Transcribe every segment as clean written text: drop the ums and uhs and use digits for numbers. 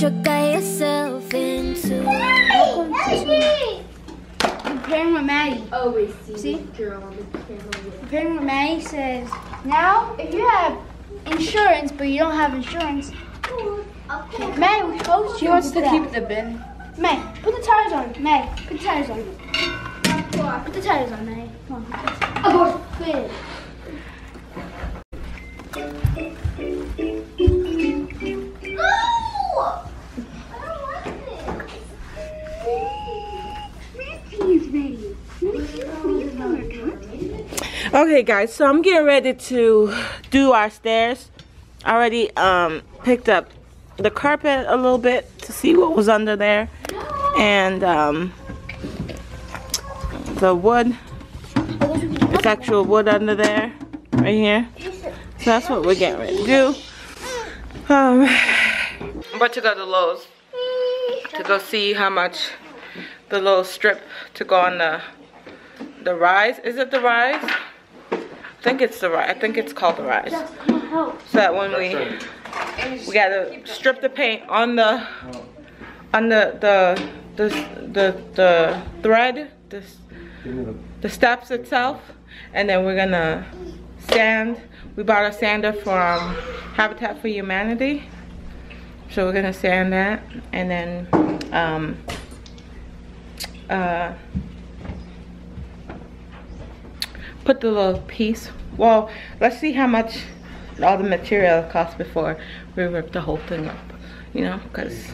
what you got yourself into. Comparing with Maddie. Always see? Comparing with Maddie says, now if you have insurance but you don't have insurance, Maddie, she wants to keep the bin. May, put the tires on. May, put the tires on. Put the tires on, May. Come on. Oh, good. Okay guys, so I'm getting ready to do our stairs. I already picked up the carpet a little bit to see what was under there, and the wood. It's actual wood under there, right here. So that's what we're getting ready to do. I'm about to go to Lowe's to go see how much the little strip to go on the rise. Is it the rise? I think it's the rise. I think it's called the rise. So that when we gotta strip the paint on the thread, the steps itself, and then we're gonna sand. We bought a sander from Habitat for Humanity, so we're gonna sand that, and then put the little piece. Well, let's see how much all the material costs before we rip the whole thing up, you know, because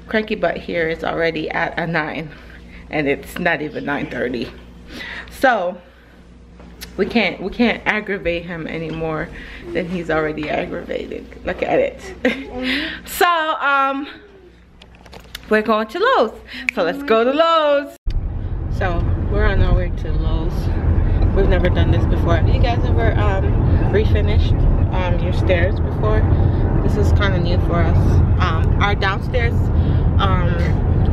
Cranky Butt here is already at a 9 and it's not even 9:30, so we can't aggravate him any more than he's already aggravated. Look at it. So we're going to Lowe's, so let's go to Lowe's. So we're on our way to Lowe's. We've never done this before. Have you guys ever refinished your stairs before? This is kind of new for us. Our downstairs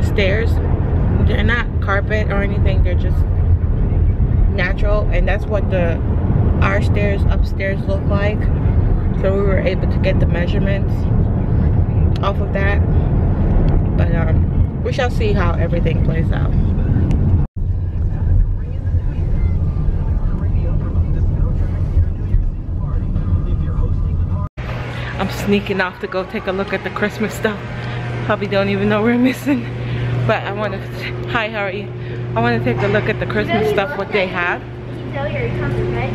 stairs, they're not carpet or anything, they're just natural, and that's what our stairs upstairs look like. So we were able to get the measurements off of that, but we shall see how everything plays out. I'm sneaking off to go take a look at the Christmas stuff. Probably don't even know we're missing, but I want to. Hi, how are you? I want to take a look at the Christmas stuff, what they have. He tell you're coming, right?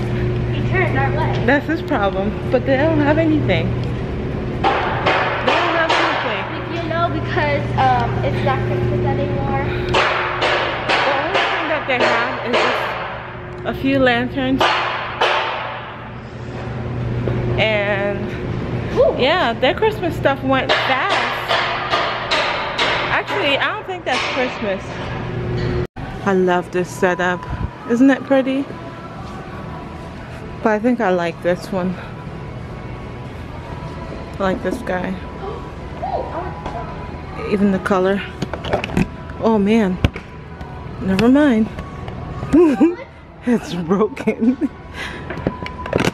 He turned our way. That's his problem, but they don't have anything. They don't have anything. You know, because it's not Christmas anymore. The only thing that they have is just a few lanterns and. Ooh. Yeah, their Christmas stuff went fast. Actually, I don't think that's Christmas. I love this setup. Isn't it pretty? But I think I like this one. I like this guy. Even the color. Oh man. Never mind. It's broken.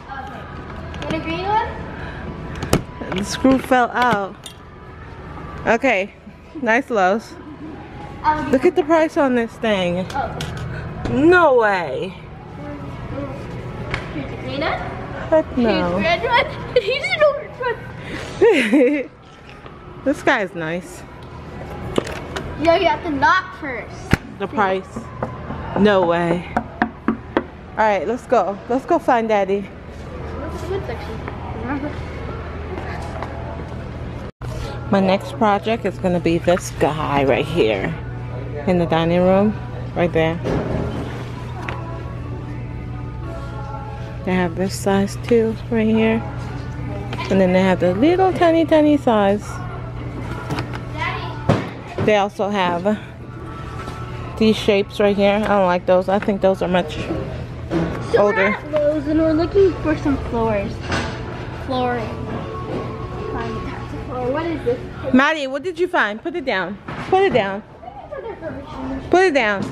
Want a green one? The screw fell out. Okay, nice Lowe's. Look at the price on this thing. Oh. No way. Here's the green one. Heck no. Here's the red one. Here's the orange one. This guy's nice. Yo, you have to knock first. The price. No way. Alright, let's go. Let's go find Daddy. What's the food section? Remember? My next project is going to be this guy right here in the dining room, right there. They have this size too, right here. And then they have the little tiny size. They also have these shapes right here. I don't like those. I think those are much older. We're at Lowe's and we're looking for some flooring. What is this? Maddie, what did you find? Put it down. Put it down. Put it down.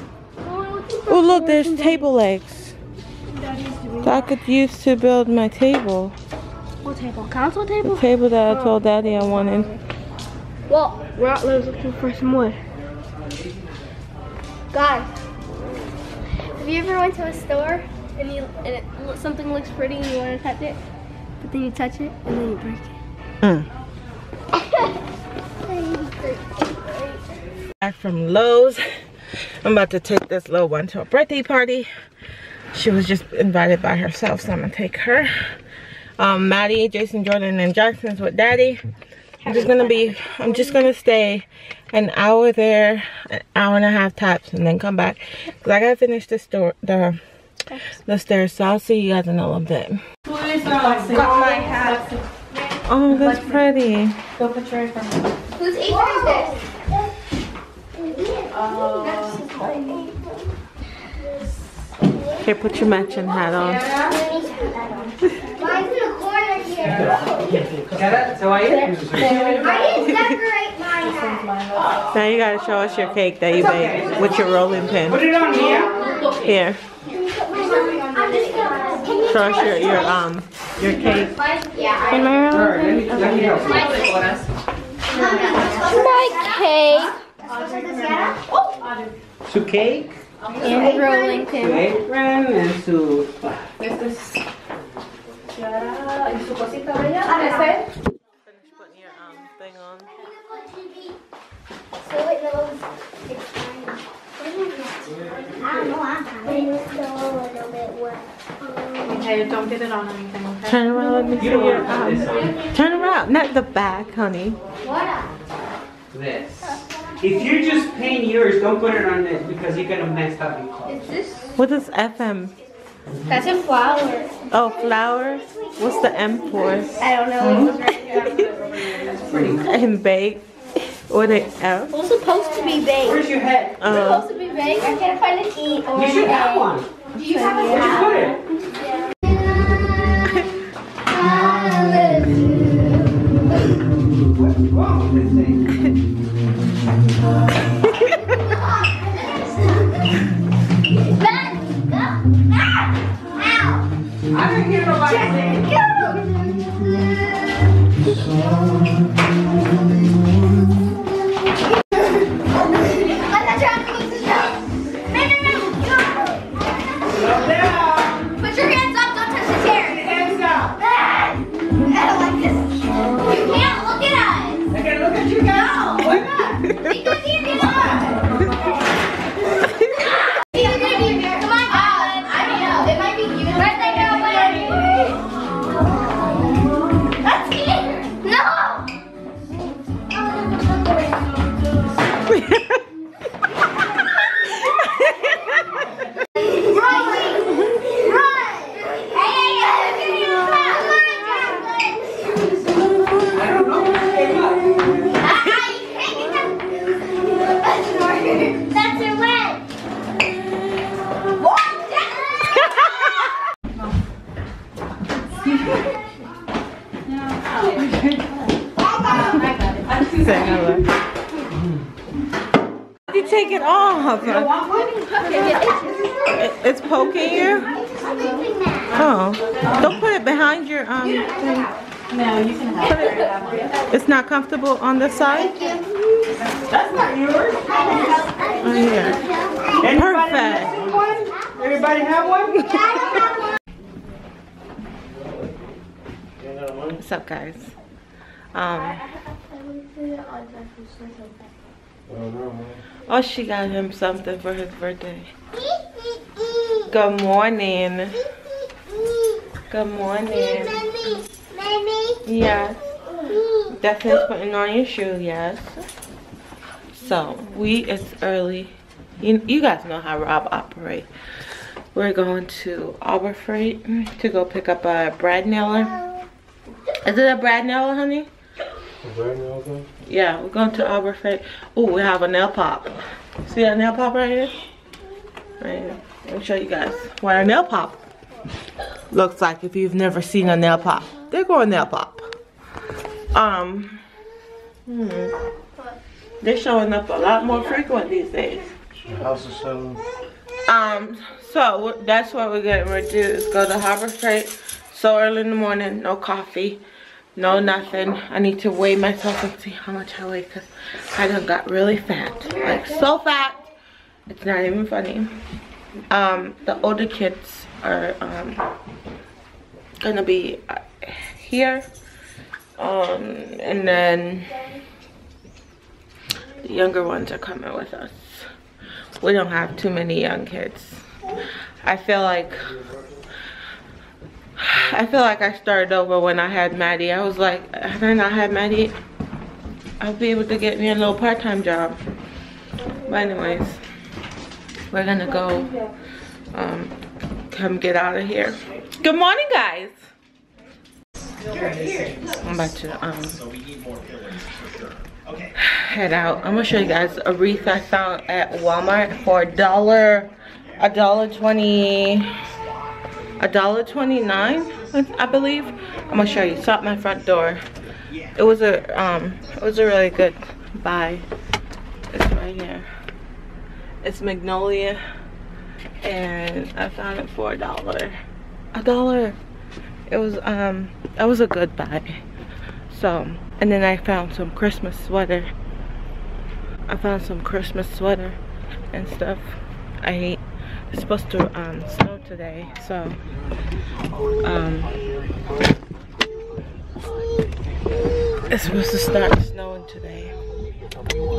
Oh look, there's table legs that I could use to build my table. What table? Console table? The table that I told Daddy I wanted. Well, we're out there looking for some wood. Guys, have you ever went to a store and something looks pretty and you want to touch it, but then you touch it and then you break it? Back from Lowe's. I'm about to take this little one to a birthday party. She was just invited by herself, so I'm gonna take her. Maddie, Jason, Jordan, and Jackson's with Daddy. I'm just gonna stay an hour there, an hour and a half tops, and then come back. Cause I gotta finish the stairs, so I'll see you guys in a little bit. Got my hat. Oh, that's pretty. Go put yours on. Whose apron is this? Here, put your matching hat on. Mine's in the corner here. So I didn't decorate my hat. Now you gotta show us your cake that you made with your rolling pin. put it on here. Here. Show us your cake. Yeah. And my rolling pin. Let me help you. My cake. Su cake. And rolling pin. Apron and su. Finish putting your thing on. So it knows it's fine. I don't know, I'm having it still a little bit wet. Okay, don't get it on anything, okay? Turn around, let me see your turn around, not the back, honey. What? This. If you just paint yours, don't put it on this because you're gonna mess up your clothes. Is this? What is FM? That's a flower. Oh, flower? What's the M for? I don't know. It was right here. That's pretty cool. And bake? What the F? It was supposed to be baked. Where's your head? It's supposed to be baked. I can't find an E or You should have one. Do you have Where'd you put it? What's wrong with this thing? I didn't hear nobody saying. Put your hands up, don't touch the chair. Hands up. I don't like this. You can't look at us. I can look at you now. Why not? Because you can. Come on, I don't know. It might be you. Where's that girl? That's me. No. Say hello. You take it off. It's poking you? Oh. Don't put it behind your thing. No, you can have it. It's not comfortable on this side? That's not yours. Oh, yeah. Anybody Perfect. missing one? Everybody have one? What's up, guys? Oh, she got him something for his birthday. Good morning. Good morning. Yes. Definitely putting on your shoe, yes. So, it's early. You guys know how Rob operates. We're going to Arbor Freight to go pick up a brad nailer. Is it a brad nailer, honey? Yeah, we're going to Arbor Freight. Oh, we have a nail pop. See that nail pop right here? Right here. Let me show you guys what a nail pop looks like if you've never seen a nail pop. They're going nail pop. They're showing up a lot more frequent these days. House is selling. So that's what we're getting ready to do is go to Harbor Freight so early in the morning, no coffee. No, nothing. I need to weigh myself and see how much I weigh because I done got really fat. Like so fat, it's not even funny. The older kids are gonna be here. And then the younger ones are coming with us. We don't have too many young kids. I feel like I started over when I had Maddie. I was like, had I not had Maddie, I'll be able to get me a little part-time job. But anyways, we're gonna go come get out of here. Good morning, guys. I'm about to head out. I'm gonna show you guys a wreath I found at Walmart for $1.29, I believe. I'm gonna show you. It's at my front door. It was a really good buy. It's right here. It's magnolia, and I found it for $1. $1. It was that was a good buy. So, and then I found some Christmas sweater. I found some Christmas sweater and stuff. It's supposed to snow today, so it's supposed to start snowing today.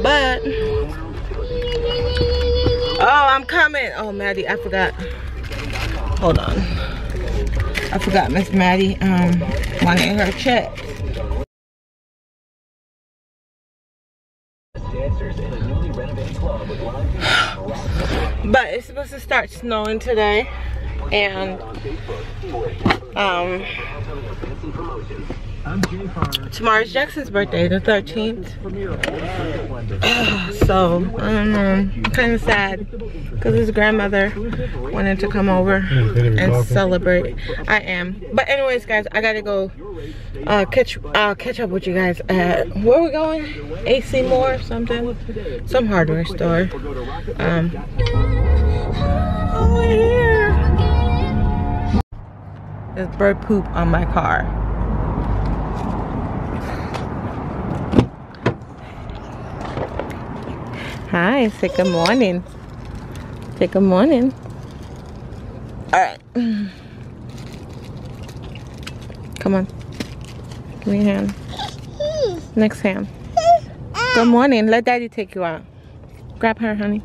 But oh, I'm coming. Oh, Maddie, I forgot. Hold on. I forgot Miss Maddie wanted her check. But it's supposed to start snowing today, and tomorrow's Jackson's birthday, the 13th. So I don't know, I'm kind of sad because his grandmother wanted to come over and celebrate. I am. But anyways, guys, I gotta go catch up with you guys at, where are we going? AC Moore or something, some hardware store. Over here, there's bird poop on my car. Hi, say good morning. Say good morning. Alright. Come on. Give me a hand. Next hand. Good morning. Let Daddy take you out. Grab her, honey.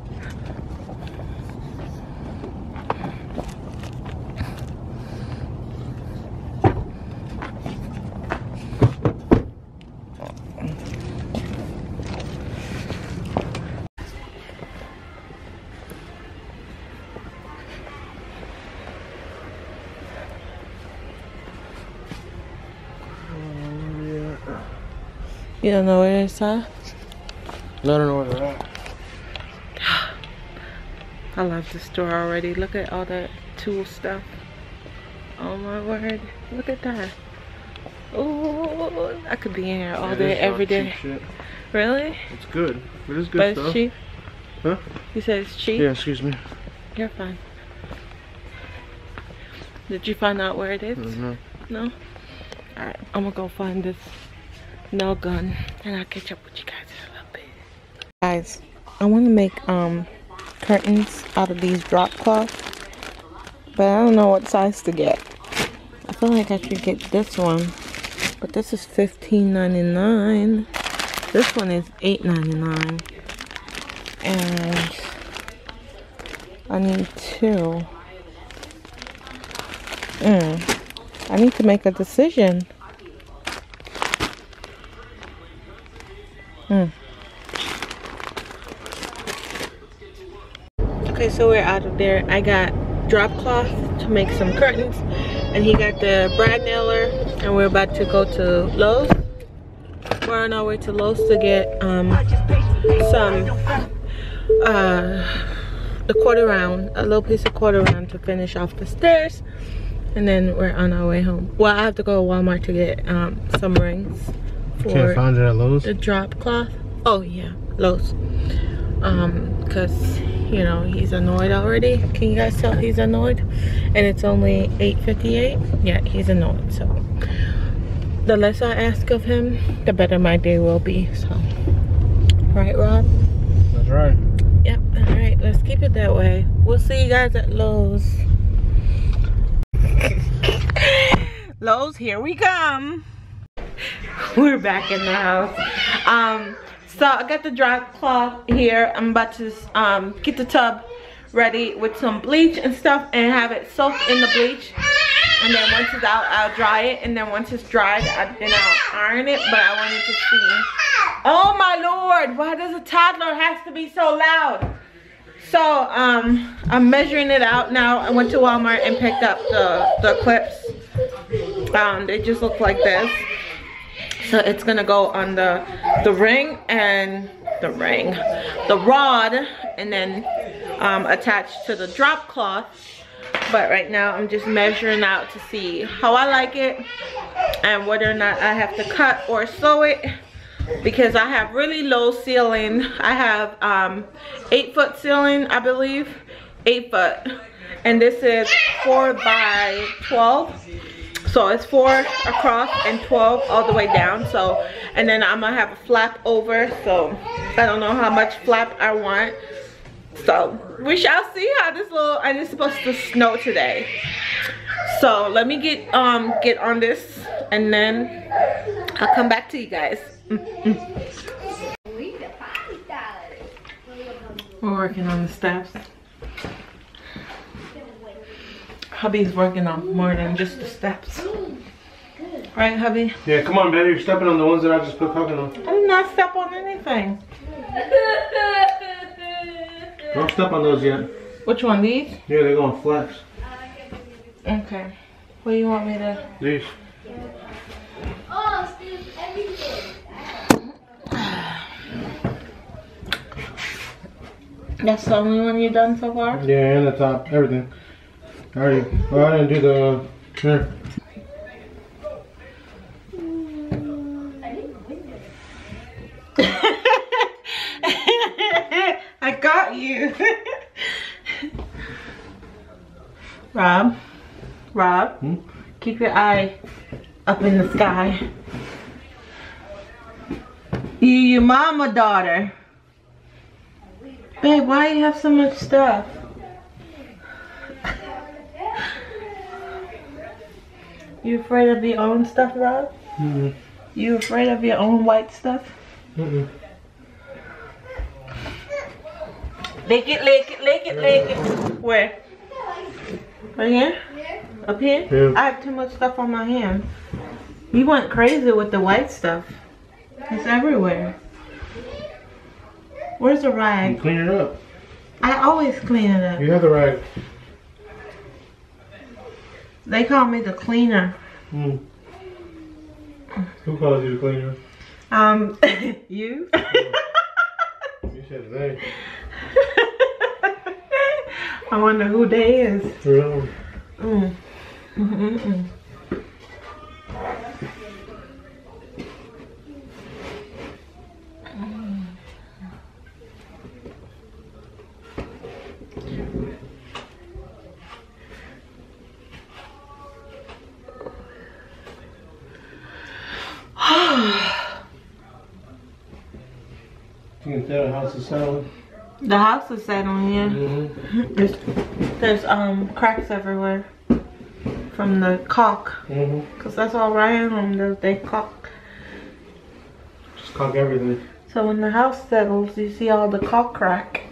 You don't know where it's at? No, I don't know where they're at. I love the store already. Look at all that tool stuff. Oh my word. Look at that. Oh, I could be in here all day, every day. Shit. Really? It's good. It is good but stuff. It's cheap? Huh? You said it's cheap? Yeah, excuse me. You're fine. Did you find out where it is? No. No? Alright, I'm gonna go find this nail gun and I'll catch up with you guys in a little bit. Guys, I want to make curtains out of these drop cloths, but I don't know what size to get. I feel like I should get this one, but this is $15.99. This one is $8.99, and I need two. I need to make a decision. Okay, so we're out of there. I got drop cloth to make some curtains, and he got the brad nailer, and we're about to go to Lowe's. We're on our way to Lowe's to get the quarter round, a little piece of quarter round to finish off the stairs, and then we're on our way home. Well, I have to go to Walmart to get some rings for Can't find it at Lowe's? The drop cloth. Oh yeah, Lowe's. Cause you know he's annoyed already. Can you guys tell he's annoyed? And it's only $8.58. Yeah, he's annoyed. So the less I ask of him, the better my day will be. So, right, Rob? That's right. Yep. All right, let's keep it that way. We'll see you guys at Lowe's. Lowe's, here we come. We're back in the house. So I got the dry cloth here. I'm about to get the tub ready with some bleach and stuff and have it soaked in the bleach. And then once it's out, I'll dry it. And then once it's dried, then I'll iron it. But I wanted to see. Oh my Lord, why does a toddler have to be so loud? So I'm measuring it out now. I went to Walmart and picked up the clips. They just look like this. So it's gonna go on the rod, and then attached to the drop cloth. But right now I'm just measuring out to see how I like it and whether or not I have to cut or sew it, because I have really low ceiling. I have 8-foot ceiling, I believe, 8 foot, and this is 4 by 12. So it's 4 across and 12 all the way down. So, and then I'm gonna have a flap over. So I don't know how much flap I want. So we shall see how this little, and it's supposed to snow today. So let me get on this, and then I'll come back to you guys. We're working on the steps. Hubby's working on more than just the steps. Right, hubby? Yeah, come on, baby. You're stepping on the ones that I just put coconut on. I did not step on anything. Don't step on those yet. Which one, these? Yeah, they're going flex. Okay. What do you want me to? These. That's the only one you've done so far? Yeah, and the top, everything. Alright, well, I didn't do the, here. I got you. Rob, keep your eye up in the sky. You your mama daughter. Babe, why do you have so much stuff? You afraid of your own stuff, Rob? Mm-hmm. You afraid of your own white stuff? Mm-hmm. Lick it, lick it, lick it, lick it. Where? Right here? Up here? Yeah. I have too much stuff on my hand. You went crazy with the white stuff. It's everywhere. Where's the You rag? clean it up. I always clean it up. You have the rag. They call me the cleaner. Mm. Who calls you the cleaner? You? You said they. I wonder who they is. Really? Mm. Mm-mm-mm. You can tell the house is settling. The house is settling, yeah. Mm-hmm. There's cracks everywhere from the caulk. Mm-hmm. Cause that's all Ryan home does. They caulk. Just caulk everything. So when the house settles, you see all the caulk crack.